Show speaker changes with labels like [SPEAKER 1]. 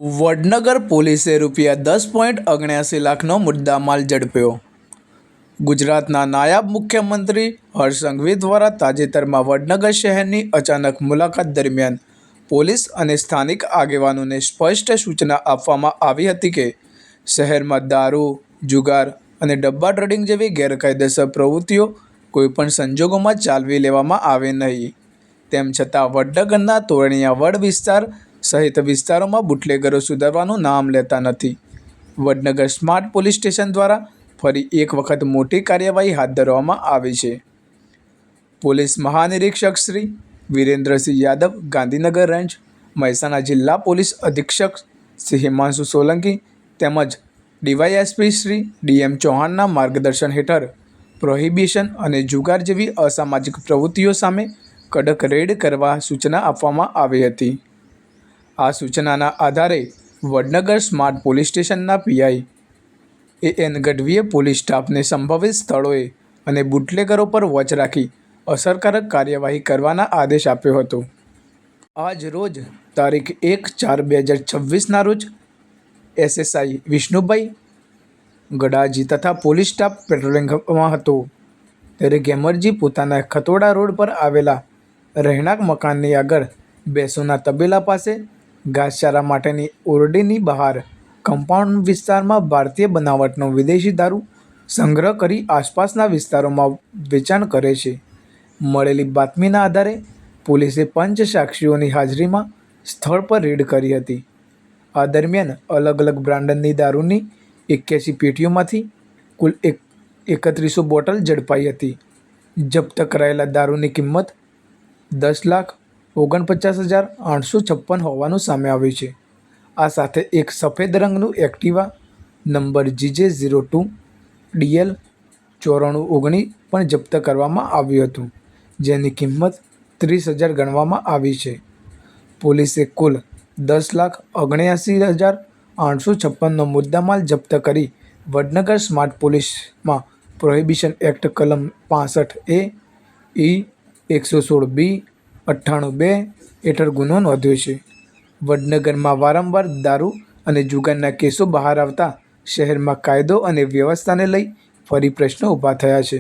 [SPEAKER 1] વડનગર પોલીસે ₹10.79 લાખનો મુદ્દામાલ ઝડપ્યો। ગુજરાતના નાયબ મુખ્યમંત્રી હર્ષ સંઘવી દ્વારા તાજેતરમાં વડનગર શહેરની અચાનક મુલાકાત દરમિયાન પોલીસ અને સ્થાનિક આગેવાનોને સ્પષ્ટ સૂચના આપવામાં આવી હતી કે શહેરમાં દારૂ, જુગાર અને ડબ્બા ટ્રેડિંગ જેવી ગેરકાયદેસર પ્રવૃત્તિઓ કોઈપણ સંજોગોમાં ચાલવી લેવામાં આવે નહીં। તેમ છતાં વડનગરના તોરણિયા વડ વિસ્તાર સહિત વિસ્તારોમાં બુટલેગરો સુધરવાનું નામ લેતા નથી। વડનગર સ્માર્ટ પોલીસ સ્ટેશન દ્વારા ફરી એક વખત મોટી કાર્યવાહી હાથ ધરવામાં આવી છે। પોલીસ મહાનિરીક્ષક શ્રી વિરેન્દ્રસિંહ યાદવ, ગાંધીનગર રેન્જ, મહેસાણા જિલ્લા પોલીસ અધિક્ષક શ્રી હિમાંશુ સોલંકી તેમજ ડીવાયએસપી શ્રી ડી.એમ. ચૌહાણના માર્ગદર્શન હેઠળ પ્રોહિબિશન અને જુગાર જેવી અસામાજિક પ્રવૃત્તિઓ સામે કડક રેડ કરવા સૂચના આપવામાં આવી હતી। આ સૂચનાના આધારે વડનગર સ્માર્ટ પોલીસ સ્ટેશનના પીઆઈ એ.એન. ગઢવીએ પોલીસ સ્ટાફને સંભવિત સ્થળોએ અને બુટલેગરો પર વોચ રાખી અસરકારક કાર્યવાહી કરવાના આદેશ આપ્યો હતો। આજ રોજ તારીખ 1/4/2026ના રોજ એસએસઆઈ વિષ્ણુભાઈ ગડાજી તથા પોલીસ સ્ટાફ પેટ્રોલિંગમાં હતો ત્યારે ગેમરજી પોતાના ખતોડા રોડ પર આવેલા રહેણાંક મકાનની આગળ ભેંસોના તબેલા પાસે ઘાસચારા માટેની ઓરડીની બહાર કમ્પાઉન્ડ વિસ્તારમાં ભારતીય બનાવટનો વિદેશી દારૂ સંગ્રહ કરી આસપાસના વિસ્તારોમાં વેચાણ કરે છે। મળેલી બાતમીના આધારે પોલીસે પંચ સાક્ષીઓની હાજરીમાં સ્થળ પર રેડ કરી હતી। આ દરમિયાન અલગ અલગ બ્રાન્ડની દારૂની 81 પેટીઓમાંથી કુલ 3100 બોટલ ઝડપાઈ હતી। જપ્ત કરાયેલા દારૂની કિંમત ₹10,49,856 હોવાનું સામે આવ્યું છે। આ સાથે એક સફેદ રંગનું એક્ટિવા નંબર GJ02DL 9419 પણ જપ્ત કરવામાં આવ્યું હતું, જેની કિંમત 30,000 ગણવામાં આવી છે। પોલીસે કુલ ₹10,79,856નો મુદ્દામાલ જપ્ત કરી વડનગર સ્માર્ટ પોલીસમાં પ્રોહિબિશન એક્ટ કલમ 65A, E, 116B, 98(2) હેઠળ ગુનો નોંધ્યો છે। વડનગરમાં વારંવાર દારૂ અને જુગારના કેસો બહાર આવતા શહેરમાં કાયદો અને વ્યવસ્થાને લઈ ફરી પ્રશ્નો ઊભા થયા છે।